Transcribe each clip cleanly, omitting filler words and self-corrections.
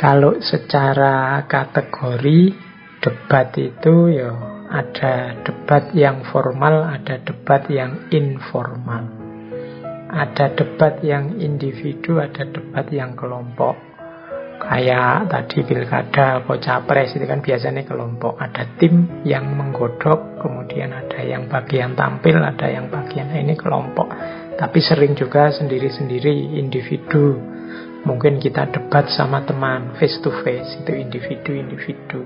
Kalau secara kategori debat itu ya ada debat yang formal, ada debat yang informal. Ada debat yang individu, ada debat yang kelompok. Kayak tadi pilkada atau capres itu kan biasanya kelompok. Ada tim yang menggodok, kemudian ada yang bagian tampil, ada yang bagian ini kelompok. Tapi sering juga sendiri-sendiri, individu. Mungkin kita debat sama teman, face to face, itu individu-individu.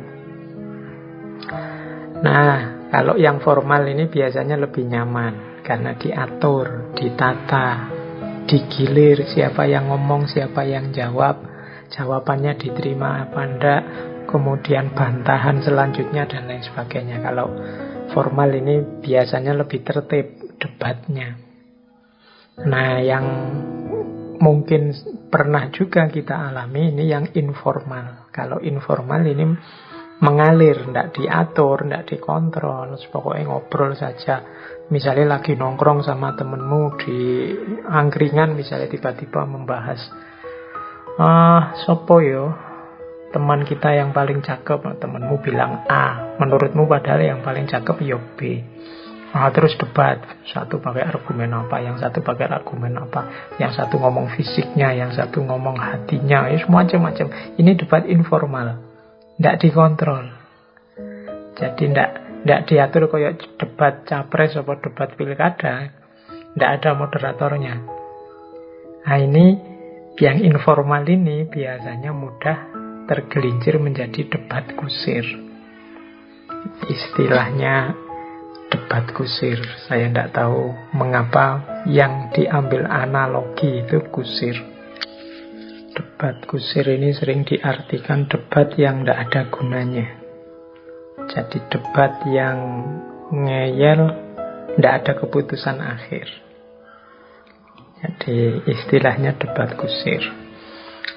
Nah, kalau yang formal ini biasanya lebih nyaman karena diatur, ditata, digilir siapa yang ngomong, siapa yang jawab, jawabannya diterima apa enggak, kemudian bantahan selanjutnya dan lain sebagainya. Kalau formal ini biasanya lebih tertib debatnya. Nah, yang mungkin pernah juga kita alami ini yang informal. Kalau informal ini mengalir, tidak diatur, tidak dikontrol, pokoknya ngobrol saja. Misalnya lagi nongkrong sama temenmu di angkringan, misalnya tiba-tiba membahas sopo yo teman kita yang paling cakep, temenmu bilang A, menurutmu padahal yang paling cakep yo B. Terus debat, satu pakai argumen apa, yang satu pakai argumen apa, yang satu ngomong fisiknya, yang satu ngomong hatinya, ya macam-macam. Ini debat informal, tidak dikontrol. Jadi tidak diatur kayak debat capres atau debat pilkada, tidak ada moderatornya. Nah, ini yang informal ini biasanya mudah tergelincir menjadi debat kusir. Istilahnya debat kusir. Saya tidak tahu mengapa yang diambil analogi itu kusir. Debat kusir ini sering diartikan debat yang tidak ada gunanya. Jadi debat yang ngeyel, tidak ada keputusan akhir. Jadi istilahnya debat kusir.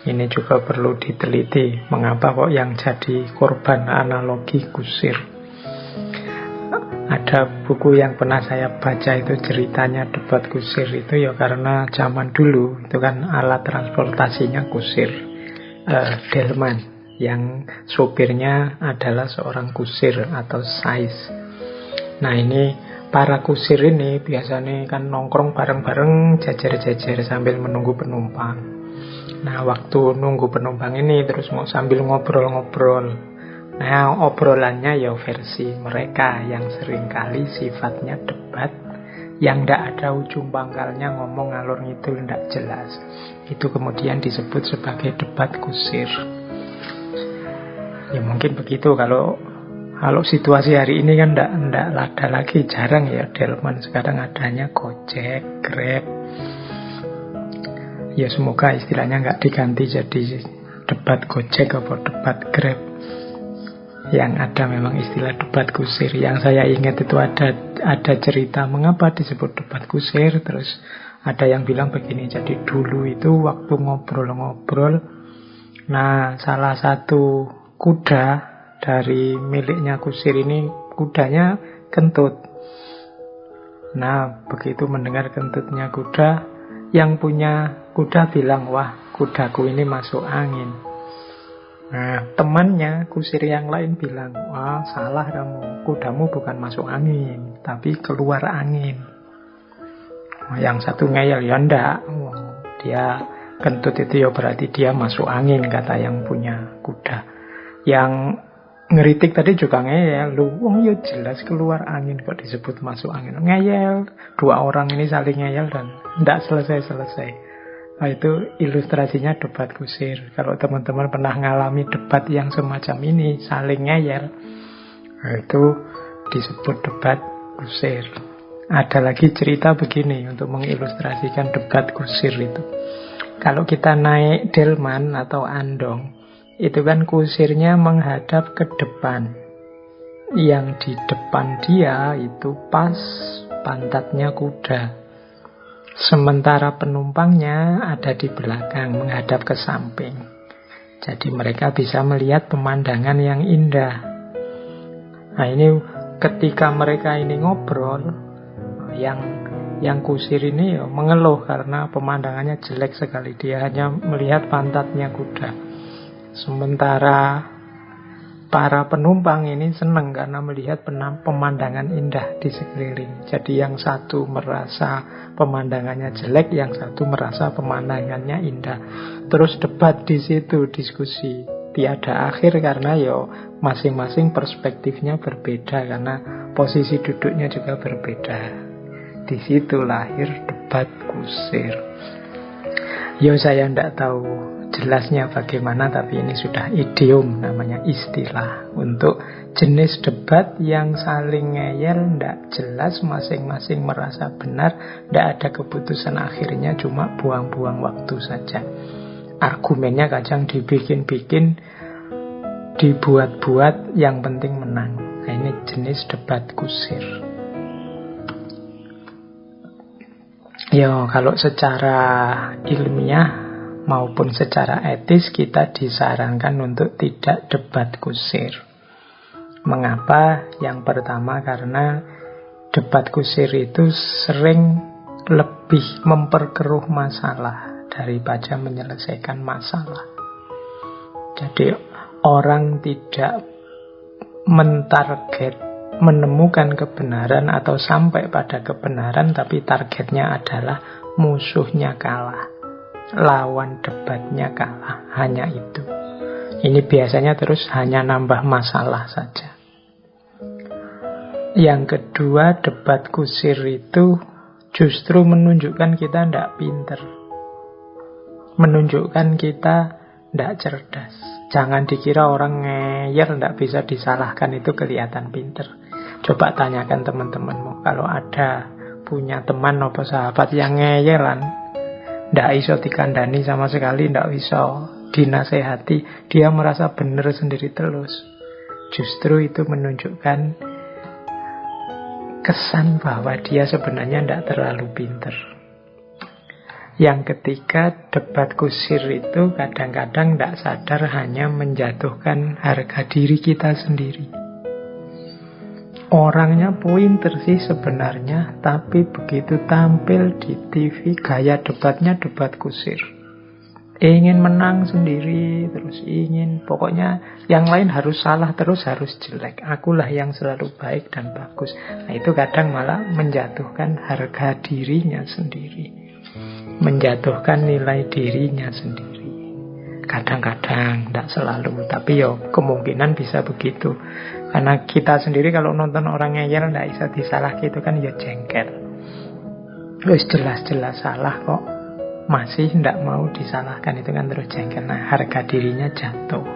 Ini juga perlu diteliti mengapa kok yang jadi korban analogi kusir. Ada buku yang pernah saya baca itu ceritanya debat kusir itu ya karena zaman dulu itu kan alat transportasinya kusir, delman, yang sopirnya adalah seorang kusir atau sais. Nah, ini para kusir ini biasanya kan nongkrong bareng-bareng, jajar-jajar sambil menunggu penumpang. Nah, waktu nunggu penumpang ini terus mau sambil ngobrol-ngobrol. Nah, obrolannya ya versi mereka yang seringkali sifatnya debat, yang tidak ada ujung pangkalnya, ngomong ngalor ngidul tidak jelas. Itu kemudian disebut sebagai debat kusir. Ya mungkin begitu. Kalau situasi hari ini kan tidak ada lagi, jarang ya delman. Sekarang adanya Gojek, Grab. Ya semoga istilahnya nggak diganti jadi debat Gojek atau debat Grab. Yang ada memang istilah debat kusir. Yang saya ingat itu ada cerita mengapa disebut debat kusir. Terus ada yang bilang begini, jadi dulu itu waktu ngobrol-ngobrol, nah salah satu kuda dari miliknya kusir ini, kudanya kentut. Nah, begitu mendengar kentutnya kuda, yang punya kuda bilang, wah kudaku ini masuk angin. Nah, temannya kusir yang lain bilang, wah salah kamu, kudamu bukan masuk angin, tapi keluar angin. Yang satu ngeyel, ya ndak, dia kentut itu ya berarti dia masuk angin, kata yang punya kuda. Yang ngeritik tadi juga ngeyel, ya jelas keluar angin kok disebut masuk angin. Ngeyel, dua orang ini saling ngeyel dan ndak selesai-selesai. Nah, itu ilustrasinya debat kusir. Kalau teman-teman pernah ngalami debat yang semacam ini, saling ngeyel, nah, itu disebut debat kusir. Ada lagi cerita begini untuk mengilustrasikan debat kusir itu. Kalau kita naik delman atau andong, itu kan kusirnya menghadap ke depan. Yang di depan dia itu pas pantatnya kuda. Sementara penumpangnya ada di belakang, menghadap ke samping. Jadi mereka bisa melihat pemandangan yang indah. Nah, ini ketika mereka ini ngobrol, yang kusir ini ya mengeluh karena pemandangannya jelek sekali. Dia hanya melihat pantatnya kuda. Sementara para penumpang ini senang karena melihat pemandangan indah di sekeliling. Jadi yang satu merasa pemandangannya jelek, yang satu merasa pemandangannya indah. Terus debat di situ, diskusi tiada akhir karena masing-masing perspektifnya berbeda karena posisi duduknya juga berbeda. Di situ lahir debat kusir. Saya tidak tahu jelasnya bagaimana, tapi ini sudah idiom, namanya istilah untuk jenis debat yang saling ngeyel, tidak jelas, masing-masing merasa benar, tidak ada keputusan akhirnya, cuma buang-buang waktu saja. Argumennya kadang dibikin-bikin, dibuat-buat, yang penting menang. Nah, ini jenis debat kusir. Kalau secara ilmiah maupun secara etis kita disarankan untuk tidak debat kusir. Mengapa? Yang pertama karena debat kusir itu sering lebih memperkeruh masalah daripada menyelesaikan masalah. Jadi orang tidak mentarget menemukan kebenaran atau sampai pada kebenaran, tapi targetnya adalah musuhnya kalah, lawan debatnya kalah, hanya itu. Ini biasanya terus hanya nambah masalah saja. Yang kedua, debat kusir itu justru menunjukkan kita tidak pinter, menunjukkan kita tidak cerdas. Jangan dikira orang ngeyel tidak bisa disalahkan itu kelihatan pinter. Coba tanyakan teman-temanmu, kalau ada punya teman atau sahabat yang ngeyelan, tidak iso dikandani sama sekali, tidak iso dinasehati, dia merasa benar sendiri terus. Justru itu menunjukkan kesan bahwa dia sebenarnya tidak terlalu pintar. Yang ketiga, debat kusir itu kadang-kadang tidak sadar hanya menjatuhkan harga diri kita sendiri. Orangnya pinter sih sebenarnya, tapi begitu tampil di TV, gaya debatnya debat kusir. Ingin menang sendiri, terus ingin, pokoknya yang lain harus salah terus, harus jelek. Akulah yang selalu baik dan bagus. Nah, itu kadang malah menjatuhkan harga dirinya sendiri, menjatuhkan nilai dirinya sendiri. Kadang-kadang, tidak selalu, tapi kemungkinan bisa begitu. Karena kita sendiri kalau nonton orang ngeyel tidak bisa disalah gitu kan, jengkel. Terus jelas-jelas salah kok masih tidak mau disalahkan, itu kan terus jengkel. Nah, harga dirinya jatuh.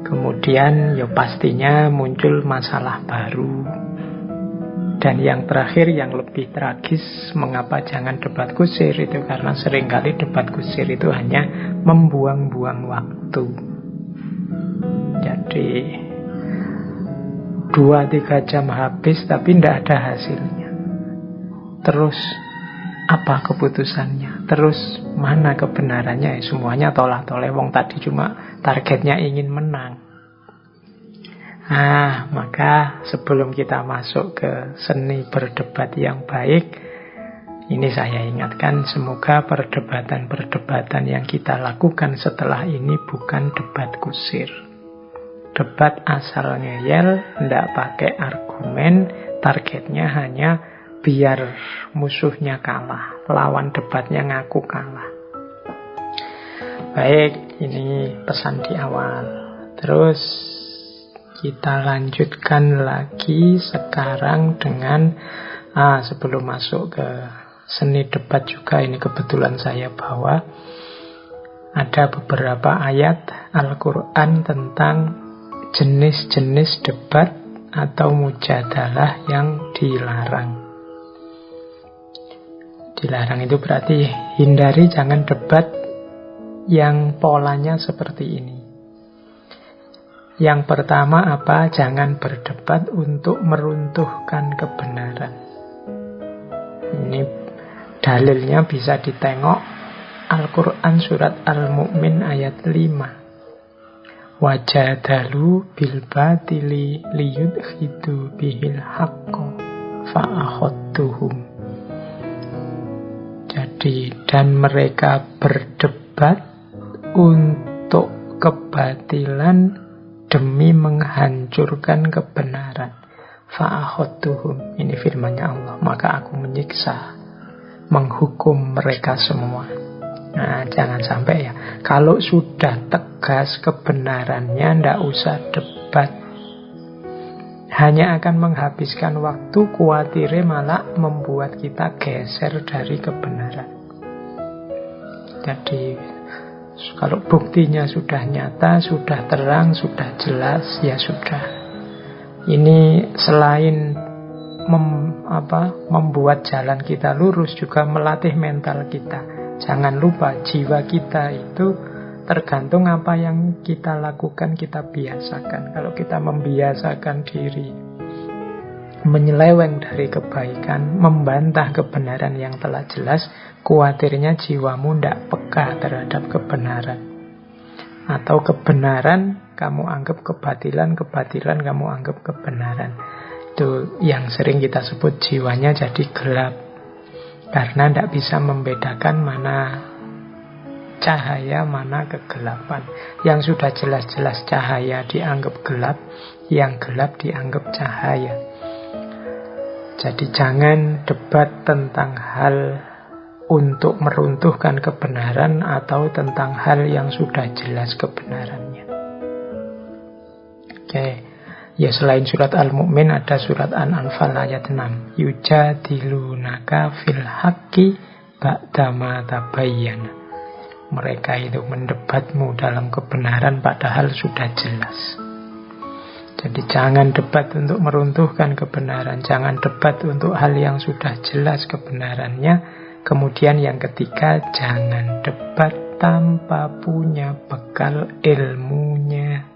Kemudian pastinya muncul masalah baru. Dan yang terakhir, yang lebih tragis, mengapa jangan debat kusir itu karena seringkali debat kusir itu hanya membuang-buang waktu. Jadi 2-3 jam habis tapi tidak ada hasilnya. Terus apa keputusannya? Terus mana kebenarannya? Semuanya tolak-toleh, wong tadi cuma targetnya ingin menang. Maka sebelum kita masuk ke seni berdebat yang baik, ini saya ingatkan, semoga perdebatan-perdebatan yang kita lakukan setelah ini bukan debat kusir. Debat asal ngeyel, tidak pakai argumen, targetnya hanya biar musuhnya kalah, lawan debatnya ngaku kalah. Baik, ini pesan di awal. Terus kita lanjutkan lagi sekarang dengan sebelum masuk ke seni debat juga, ini kebetulan saya bawa ada beberapa ayat Al-Quran tentang jenis-jenis debat atau mujadalah yang dilarang. Dilarang itu berarti hindari, jangan debat yang polanya seperti ini. Yang pertama apa? Jangan berdebat untuk meruntuhkan kebenaran. Ini dalilnya bisa ditengok Al-Quran surat Al-Mu'min ayat 5. Wajadalu bil batili liyudkhidu bihil haqqo fa'akhadtuhum. Jadi, dan mereka berdebat untuk kebatilan demi menghancurkan kebenaran. Fa'akhadtuhum, ini firman-Nya Allah, maka aku menyiksa, menghukum mereka semua. Nah, jangan sampai ya, kalau sudah tegas kebenarannya, ndak usah debat. Hanya akan menghabiskan waktu, kuatirnya malah membuat kita geser dari kebenaran. Jadi, kalau buktinya sudah nyata, sudah terang, sudah jelas, ya sudah. Ini selain membuat jalan kita lurus, juga melatih mental kita. Jangan lupa, jiwa kita itu tergantung apa yang kita lakukan, kita biasakan. Kalau kita membiasakan diri menyeleweng dari kebaikan, membantah kebenaran yang telah jelas, khawatirnya jiwamu tidak peka terhadap kebenaran. Atau kebenaran kamu anggap kebatilan, kebatilan kamu anggap kebenaran. Itu yang sering kita sebut jiwanya jadi gelap. Karena tidak bisa membedakan mana cahaya, mana kegelapan. Yang sudah jelas-jelas cahaya dianggap gelap, yang gelap dianggap cahaya. Jadi jangan debat tentang hal untuk meruntuhkan kebenaran atau tentang hal yang sudah jelas kebenarannya. Oke. Ya, selain surat Al-Mu'min ada surat An-Anfal ayat 6. Yujadilunaka fil haqqi ba'dama tabayyana. Mereka itu mendebatmu dalam kebenaran padahal sudah jelas. Jadi jangan debat untuk meruntuhkan kebenaran, jangan debat untuk hal yang sudah jelas kebenarannya. Kemudian yang ketiga, jangan debat tanpa punya bekal ilmunya.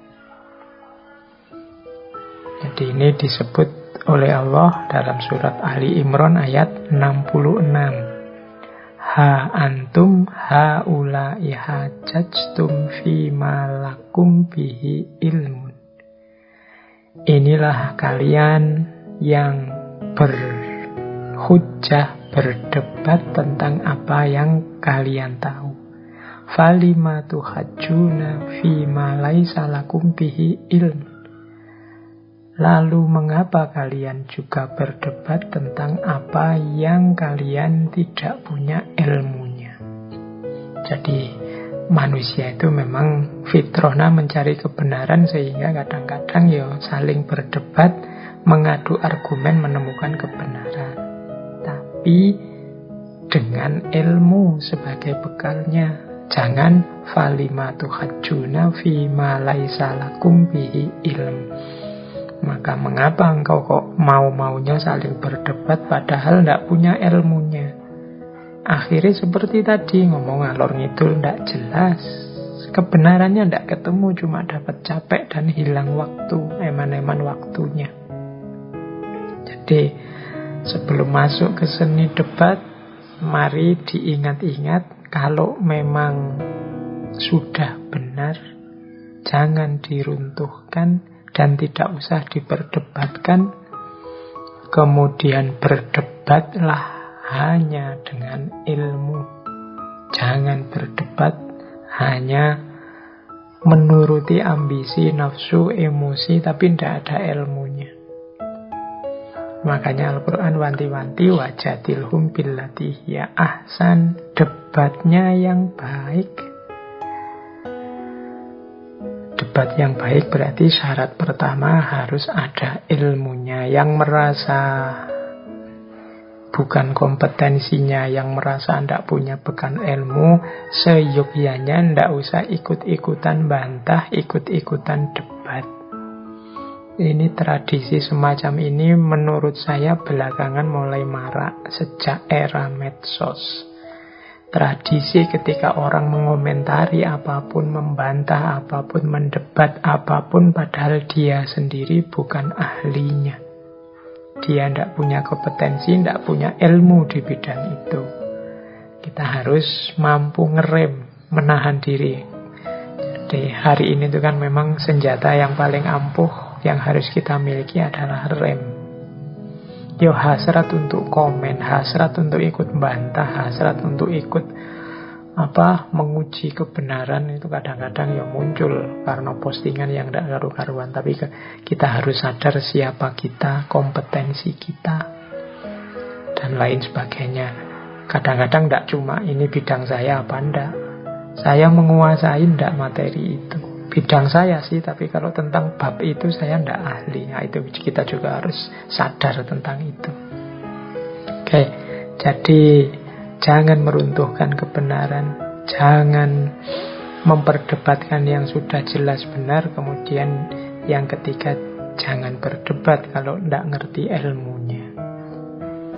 Jadi ini disebut oleh Allah dalam surat Ali Imran ayat 66. Ha antum haula'i hajajtum fima lakum bihi ilmun. Inilah kalian yang berhujjah, berdebat tentang apa yang kalian tahu. Falima tuhajjuna fima laisa lakum bihi ilmun. Lalu mengapa kalian juga berdebat tentang apa yang kalian tidak punya ilmunya? Jadi manusia itu memang fitrahnya mencari kebenaran, sehingga kadang-kadang ya saling berdebat, mengadu argumen menemukan kebenaran. Tapi dengan ilmu sebagai bekalnya. Jangan falima tuhajjuna fima laisa lakum bihi ilm. Maka mengapa engkau kok mau-maunya saling berdebat padahal tidak punya ilmunya? Akhirnya seperti tadi, ngomong ngalor ngidul tidak jelas. Kebenarannya tidak ketemu, cuma dapat capek dan hilang waktu, eman-eman waktunya. Jadi sebelum masuk ke seni debat, mari diingat-ingat kalau memang sudah benar, jangan diruntuhkan dan tidak usah diperdebatkan. Kemudian berdebatlah hanya dengan ilmu. Jangan berdebat hanya menuruti ambisi, nafsu, emosi, tapi tidak ada ilmunya. Makanya Al-Quran wanti-wanti wajadilhum billati hiya ahsan, debatnya yang baik. Debat yang baik berarti syarat pertama harus ada ilmunya. Yang merasa bukan kompetensinya, yang merasa tidak punya bekal ilmu, seyogyanya tidak usah ikut-ikutan bantah, ikut-ikutan debat. Ini tradisi semacam ini menurut saya belakangan mulai marak sejak era medsos. Tradisi ketika orang mengomentari apapun, membantah apapun, mendebat apapun, padahal dia sendiri bukan ahlinya. Dia tidak punya kompetensi, tidak punya ilmu di bidang itu. Kita harus mampu ngerem, menahan diri. Jadi hari ini itu kan memang senjata yang paling ampuh yang harus kita miliki adalah rem. Yo, hasrat untuk komen, hasrat untuk ikut bantah, hasrat untuk ikut menguji kebenaran itu kadang-kadang ya muncul karena postingan yang tidak karu-karuan. Tapi kita harus sadar siapa kita, kompetensi kita, dan lain sebagainya. Kadang-kadang tidak cuma ini bidang saya apa enggak. Saya menguasai enggak materi itu. Bidang saya sih, tapi kalau tentang bab itu saya enggak ahli. Nah, itu kita juga harus sadar tentang itu. Oke, jadi jangan meruntuhkan kebenaran, jangan memperdebatkan yang sudah jelas benar. Kemudian yang ketiga, jangan berdebat kalau enggak ngerti ilmunya.